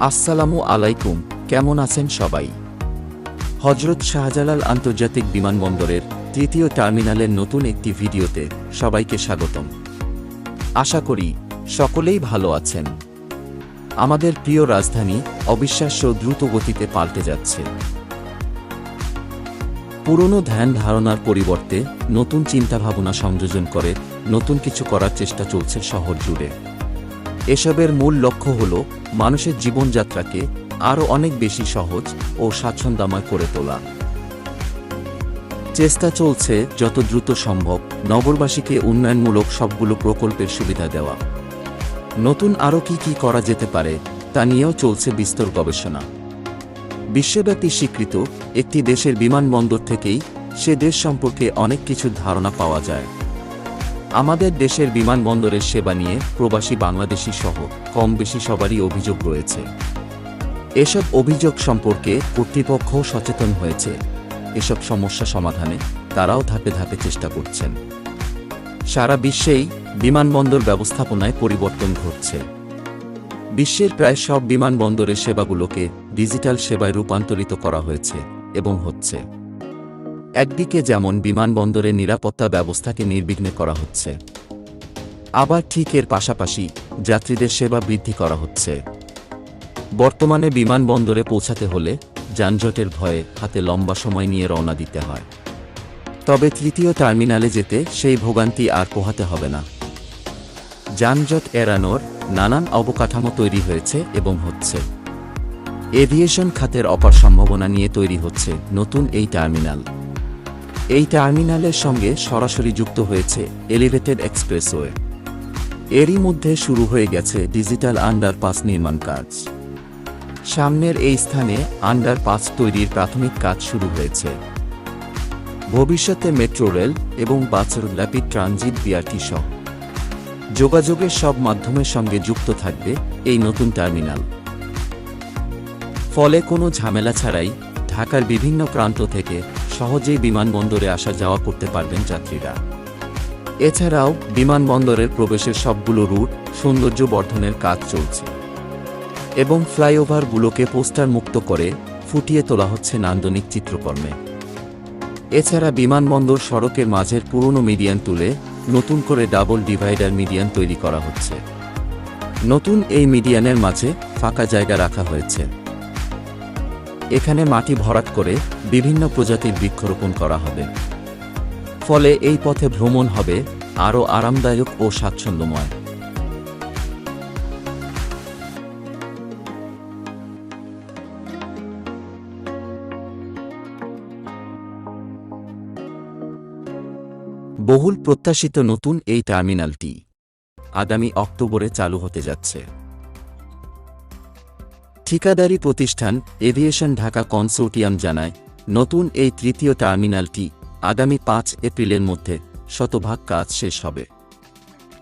আসসালামু আলাইকুম, কেমন আছেন সবাই? হযরত শাহজালাল আন্তর্জাতিক বিমানবন্দরের তৃতীয় টার্মিনালের নতুন একটি ভিডিওতে সবাইকে স্বাগতম। আশা করি সকলেই ভালো আছেন। আমাদের প্রিয় রাজধানী অবিশ্বাস্য দ্রুত গতিতে পাল্টে যাচ্ছে। পুরনো ধ্যান ধারণার পরিবর্তে নতুন চিন্তাভাবনা সংযোজন করে নতুন কিছু করার চেষ্টা চলছে শহর জুড়ে। এসবের মূল লক্ষ্য হল মানুষের জীবনযাত্রাকে আরও অনেক বেশি সহজ ও স্বাচ্ছন্দ্যময় করে তোলা। চেষ্টা চলছে যত দ্রুত সম্ভব নগরবাসীকে উন্নয়নমূলক সবগুলো প্রকল্পের সুবিধা দেওয়া। নতুন আরও কি করা যেতে পারে তা নিয়েও চলছে বিস্তর গবেষণা। বিশ্বব্যাপী স্বীকৃত একটি দেশের বিমানবন্দর থেকেই সে দেশ সম্পর্কে অনেক কিছুর ধারণা পাওয়া যায়। আমাদের দেশের বিমানবন্দরের সেবা নিয়ে প্রবাসী বাংলাদেশি সহ কম বেশি সবারই অভিযোগ রয়েছে। এসব অভিযোগ সম্পর্কে কর্তৃপক্ষ সচেতন হয়েছে। এসব সমস্যা সমাধানে তারাও ধাপে ধাপে চেষ্টা করছেন। সারা বিশ্বেই বিমানবন্দর ব্যবস্থাপনায় পরিবর্তন ঘটছে। বিশ্বের প্রায় সব বিমানবন্দরের সেবাগুলোকে ডিজিটাল সেবায় রূপান্তরিত করা হয়েছে এবং হচ্ছে। একদিকে যেমন বিমানবন্দরের নিরাপত্তা ব্যবস্থাকে নির্বিঘ্নে করা হচ্ছে, আবার ঠিক এর পাশাপাশি যাত্রীদের সেবা বৃদ্ধি করা হচ্ছে। বর্তমানে বিমানবন্দরে পৌঁছাতে হলে যানজটের ভয়ে হাতে লম্বা সময় নিয়ে রওনা দিতে হয়। তবে তৃতীয় টার্মিনালে যেতে সেই ভোগান্তি আর পোহাতে হবে না। যানজট এড়ানোর নানান অবকাঠামো তৈরি হয়েছে এবং হচ্ছে। এভিয়েশন খাতের অপার সম্ভাবনা নিয়ে তৈরি হচ্ছে নতুন এই টার্মিনাল। এই টার্মিনালের সঙ্গে সরাসরি যুক্ত হয়েছে এলিভেটেড এক্সপ্রেসওয়ে। এরই মধ্যে শুরু হয়ে গেছে ডিজিটাল আন্ডারপাস নির্মাণ কাজ। সামনের এই স্থানে আন্ডারপাস তৈরির প্রাথমিক কাজ শুরু হয়েছে। ভবিষ্যতে মেট্রো রেল এবং বাসের র্যাপিড ট্রানজিট বিআরটি সহ যোগাযোগের সব মাধ্যমের সঙ্গে যুক্ত থাকবে এই নতুন টার্মিনাল। ফলে কোনো ঝামেলা ছাড়াই ঢাকার বিভিন্ন প্রান্ত থেকে সহজেই বিমানবন্দরে আসা যাওয়া করতে পারবেন যাত্রীরা। এছাড়াও বিমানবন্দরের প্রবেশের সবগুলো রুট সৌন্দর্য বর্ধনের কাজ চলছে এবং ফ্লাইওভারগুলোকে পোস্টার মুক্ত করে ফুটিয়ে তোলা হচ্ছে নান্দনিক চিত্রকর্মে। এছাড়া বিমানবন্দর সড়কের মাঝের পুরনো মিডিয়ান তুলে নতুন করে ডাবল ডিভাইডার মিডিয়ান তৈরি করা হচ্ছে। নতুন এই মিডিয়ানের মাঝে ফাঁকা জায়গা রাখা হয়েছে। এখানে মাটি ভরাট করে বিভিন্ন প্রজাতির বৃক্ষরোপণ করা হবে। ফলে এই পথে ভ্রমণ হবে আরও আরামদায়ক ও স্বাচ্ছন্দ্যময়। বহুল প্রত্যাশিত নতুন এই টার্মিনালটি আগামী অক্টোবরে চালু হতে যাচ্ছে। ঠিকাদারি প্রতিষ্ঠান এভিয়েশন ঢাকা কনসোর্টিয়াম জানায়, নতুন এই তৃতীয় টার্মিনালটি আগামী 5 এপ্রিলের মধ্যে শতভাগ কাজ শেষ হবে।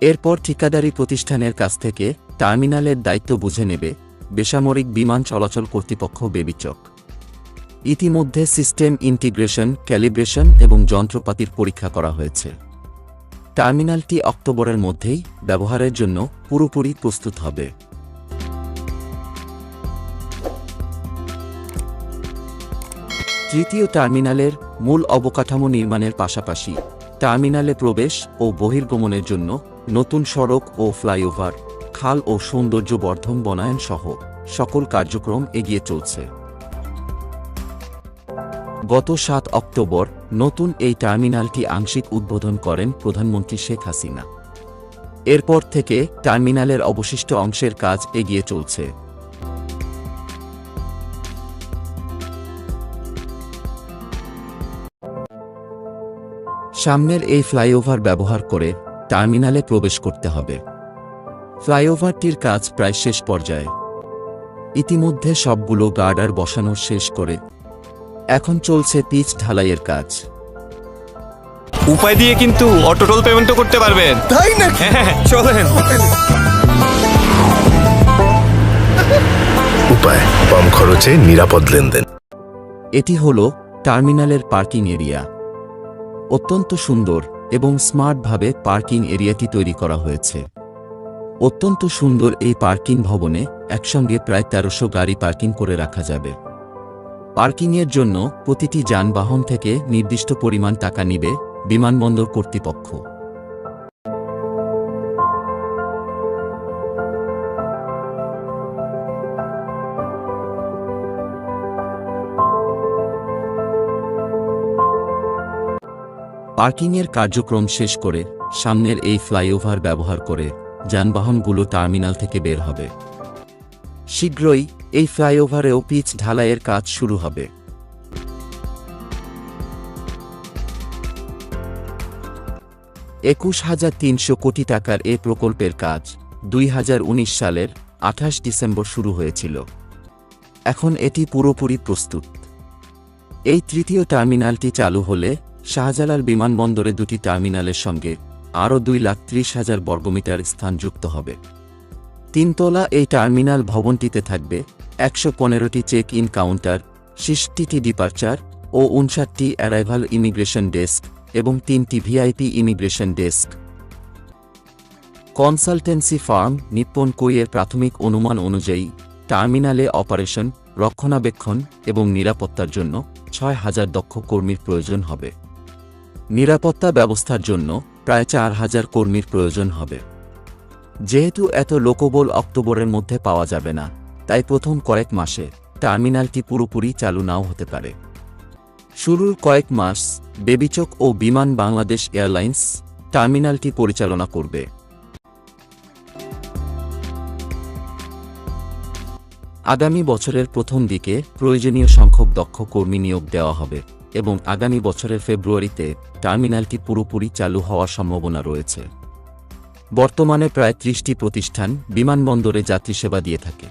এরপর ঠিকাদারি প্রতিষ্ঠানের কাছ থেকে টার্মিনালের দায়িত্ব বুঝে নেবে বেসামরিক বিমান চলাচল কর্তৃপক্ষ বেবিচক। ইতিমধ্যে সিস্টেম ইন্টিগ্রেশন, ক্যালিব্রেশন এবং যন্ত্রপাতির পরীক্ষা করা হয়েছে। টার্মিনালটি অক্টোবরের মধ্যেই ব্যবহারের জন্য পুরোপুরি প্রস্তুত হবে। তৃতীয় টার্মিনালের মূল অবকাঠামো নির্মাণের পাশাপাশি টার্মিনালে প্রবেশ ও বহির্গমনের জন্য নতুন সড়ক ও ফ্লাইওভার, খাল ও সৌন্দর্য বর্ধন বনায়ন সহ সকল কার্যক্রম এগিয়ে চলছে। গত 7 অক্টোবর নতুন এই টার্মিনালটি আংশিক উদ্বোধন করেন প্রধানমন্ত্রী শেখ হাসিনা। এরপর থেকে টার্মিনালের অবশিষ্ট অংশের কাজ এগিয়ে চলছে। সামনের এই ফ্লাইওভার ব্যবহার করে টার্মিনালে প্রবেশ করতে হবে। ফ্লাইওভারটির কাজ প্রায় শেষ পর্যায়ে। ইতিমধ্যে সবগুলো গার্ডার বসানো শেষ করে এখন চলছে পিচ ঢালাইয়ের কাজ। উপায় দিয়ে কিন্তু অটোটোল পেমেন্টও করতে পারবেন। তাই নাকি? হ্যাঁ, চলেন। উপায় কম খরচে নিরাপদ লেনদেন। এটি হল টার্মিনালের পার্কিং এরিয়া। অত্যন্ত সুন্দর এবং স্মার্টভাবে পার্কিং এরিয়াটি তৈরি করা হয়েছে। অত্যন্ত সুন্দর এই পার্কিং ভবনে একসঙ্গে প্রায় ১৩০০ গাড়ি পার্কিং করে রাখা যাবে। পার্কিংয়ের জন্য প্রতিটি যানবাহন থেকে নির্দিষ্ট পরিমাণ টাকা নিবে বিমানবন্দর কর্তৃপক্ষ। পার্কিংয়ের কার্যক্রম শেষ করে সামনের এই ফ্লাইওভার ব্যবহার করে যানবাহনগুলো টার্মিনাল থেকে বের হবে। শীঘ্রই এই ফ্লাইওভারেও পিচ ঢালাইয়ের কাজ শুরু হবে। $২১,৩০০ কোটি টাকার এ প্রকল্পের কাজ ২০১৯ সালের ২৮ ডিসেম্বর শুরু হয়েছিল। এখন এটি পুরোপুরি প্রস্তুত। এই তৃতীয় টার্মিনালটি চালু হলে শাহজালাল বিমানবন্দরে দুটি টার্মিনালের সঙ্গে আরও ২,৩০,০০০ বর্গমিটার স্থান যুক্ত হবে। ৩ তলা এই টার্মিনাল ভবনটিতে থাকবে ১১৫টি চেক ইন কাউন্টার, ৬০টি ডিপার্চার ও ৫৯টি অ্যারাইভাল ইমিগ্রেশন ডেস্ক এবং ৩টি VIP immigration desk. Consultancy firm Nippon কোইয়ের প্রাথমিক অনুমান অনুযায়ী টার্মিনালে অপারেশন, রক্ষণাবেক্ষণ এবং নিরাপত্তার জন্য ৬,০০০ দক্ষ কর্মীর প্রয়োজন হবে। নিরাপত্তা ব্যবস্থার জন্য প্রায় ৪,০০০ কর্মীর প্রয়োজন হবে। যেহেতু এত লোকবল অক্টোবরের মধ্যে পাওয়া যাবে না, তাই প্রথম কয়েক মাসে টার্মিনালটি পুরোপুরি চালু নাও হতে পারে। শুরুর কয়েক মাস বেবিচক ও বিমান বাংলাদেশ এয়ারলাইন্স টার্মিনালটি পরিচালনা করবে। আগামী বছরের প্রথম দিকে প্রয়োজনীয় সংখ্যক দক্ষ কর্মী নিয়োগ দেওয়া হবে এবং আগামী বছরের ফেব্রুয়ারিতে টার্মিনালটি পুরোপুরি চালু হওয়ার সম্ভাবনা রয়েছে। বর্তমানে প্রায় ৩০টি প্রতিষ্ঠান বিমানবন্দরে যাত্রী সেবা দিয়ে থাকে।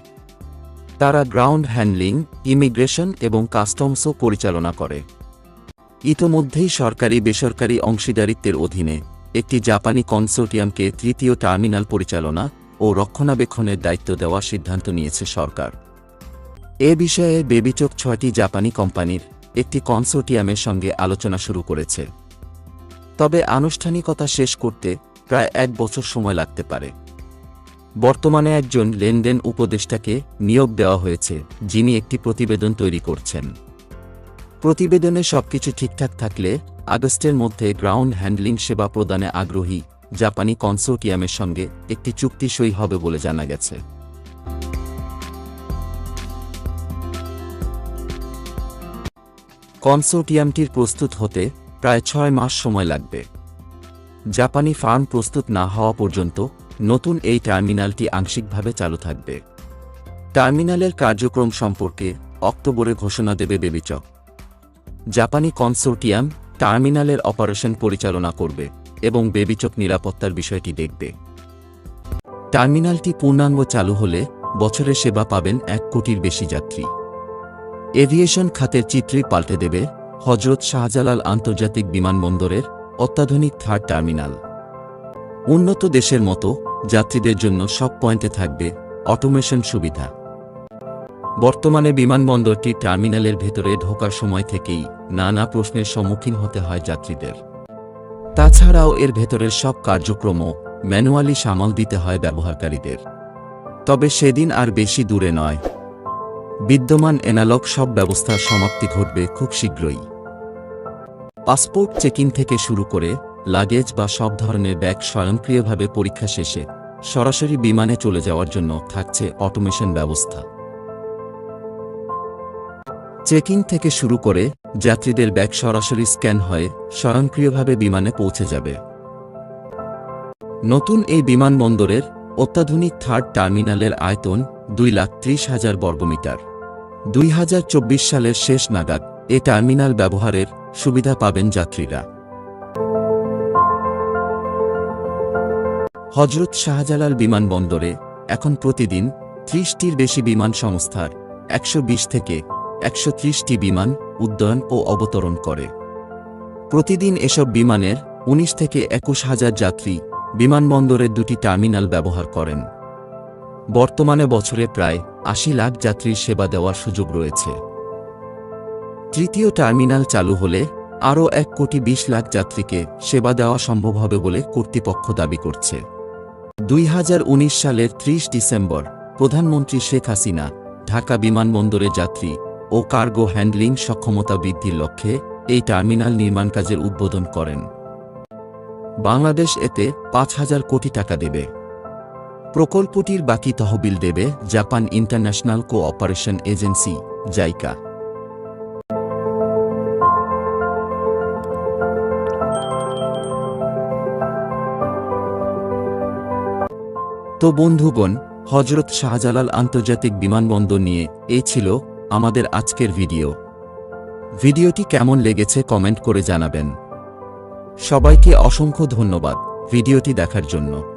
তারা গ্রাউন্ড হ্যান্ডলিং, ইমিগ্রেশন এবং কাস্টমসও পরিচালনা করে। ইতোমধ্যেই সরকারি বেসরকারি অংশীদারিত্বের অধীনে একটি জাপানি কনসোর্টিয়ামকে তৃতীয় টার্মিনাল পরিচালনা ও রক্ষণাবেক্ষণের দায়িত্ব দেওয়ার সিদ্ধান্ত নিয়েছে সরকার। এ বিষয়ে বেবিচক ৬টি জাপানি কোম্পানির একটি কনসোর্টিয়ামের সঙ্গে আলোচনা শুরু করেছে। তবে আনুষ্ঠানিকতা শেষ করতে প্রায় ১ বছর সময় লাগতে পারে। বর্তমানে একজন লেনদেন উপদেষ্টাকে নিয়োগ দেওয়া হয়েছে, যিনি একটি প্রতিবেদন তৈরি করছেন। প্রতিবেদনে সবকিছু ঠিকঠাক থাকলে আগস্টের মধ্যে গ্রাউন্ড হ্যান্ডলিং সেবা প্রদানে আগ্রহী জাপানি কনসোর্টিয়ামের সঙ্গে একটি চুক্তি সই হবে বলে জানা গেছে। কনসোর্টিয়ামটির প্রস্তুত হতে প্রায় ৬ মাস সময় লাগবে। জাপানি ফার্ম প্রস্তুত না হওয়া পর্যন্ত নতুন এই টার্মিনালটি আংশিকভাবে চালু থাকবে। টার্মিনালের কার্যক্রম সম্পর্কে অক্টোবরে ঘোষণা দেবে বেবিচক। জাপানি কনসোর্টিয়াম টার্মিনালের অপারেশন পরিচালনা করবে এবং বেবিচক নিরাপত্তার বিষয়টি দেখবে। টার্মিনালটি পূর্ণাঙ্গ চালু হলে বছরে সেবা পাবেন ১ কোটির বেশি যাত্রী। এভিয়েশন খাতের চিত্রই পাল্টে দেবে হজরত শাহজালাল আন্তর্জাতিক বিমানবন্দরের অত্যাধুনিক থার্ড টার্মিনাল। উন্নত দেশের মতো যাত্রীদের জন্য সব পয়েন্টে থাকবে অটোমেশন সুবিধা। বর্তমানে বিমানবন্দরটি টার্মিনালের ভেতরে ঢোকার সময় থেকেই নানা প্রশ্নের সম্মুখীন হতে হয় যাত্রীদের। তাছাড়াও এর ভেতরের সব কার্যক্রমও ম্যানুয়ালি সামাল দিতে হয় ব্যবহারকারীদের। তবে সেদিন আর বেশি দূরে নয়। বিদ্যমান এনালগ সব ব্যবস্থার সমাপ্তি ঘটবে খুব শীঘ্রই। পাসপোর্ট চেকিং থেকে শুরু করে লাগেজ বা সব ধরনের ব্যাগ স্বয়ংক্রিয়ভাবে পরীক্ষা শেষে সরাসরি বিমানে চলে যাওয়ার জন্য থাকছে অটোমেশন ব্যবস্থা। চেকিং থেকে শুরু করে যাত্রীদের ব্যাগ সরাসরি স্ক্যান হয়ে স্বয়ংক্রিয়ভাবে বিমানে পৌঁছে যাবে। নতুন এই বিমানবন্দরের অত্যাধুনিক থার্ড টার্মিনালের আয়তন ২,৩০,০০০ বর্গমিটার। ২০২৪ সালের শেষ নাগাদ এ টার্মিনাল ব্যবহারের সুবিধা পাবেন যাত্রীরা। হজরত শাহজালাল বিমানবন্দরে এখন প্রতিদিন ৩০টির বেশি বিমান সংস্থার ১২০ থেকে ১৩০টি বিমান উড্ডয়ন ও অবতরণ করে। প্রতিদিন এসব বিমানের ১৯ থেকে ২১,০০০ যাত্রী বিমানবন্দরের দুটি টার্মিনাল ব্যবহার করেন। বর্তমানে বছরে প্রায় ৮০ লাখ যাত্রীর সেবা দেওয়ার সুযোগ রয়েছে। তৃতীয় টার্মিনাল চালু হলে আরও ১,২০,০০,০০০ যাত্রীকে সেবা দেওয়া সম্ভব হবে বলে কর্তৃপক্ষ দাবি করছে। 2019 সালের 30 ডিসেম্বর প্রধানমন্ত্রী শেখ হাসিনা ঢাকা বিমানবন্দরে যাত্রী ও কার্গো হ্যান্ডলিং সক্ষমতা বৃদ্ধির লক্ষ্যে এই টার্মিনাল নির্মাণ কাজের উদ্বোধন করেন। বাংলাদেশ এতে 5,000 কোটি টাকা দেবে। প্রকল্পটির বাকি তহবিল দেবে Japan international cooperation agency JICA. তো বন্ধুগণ, হযরত শাহজালাল আন্তর্জাতিক বিমানবন্দর নিয়ে এই ছিল আমাদের আজকের ভিডিও। ভিডিওটি কেমন লেগেছে কমেন্ট করে জানাবেন। সবাইকে অসংখ্য ধন্যবাদ ভিডিওটি দেখার জন্য।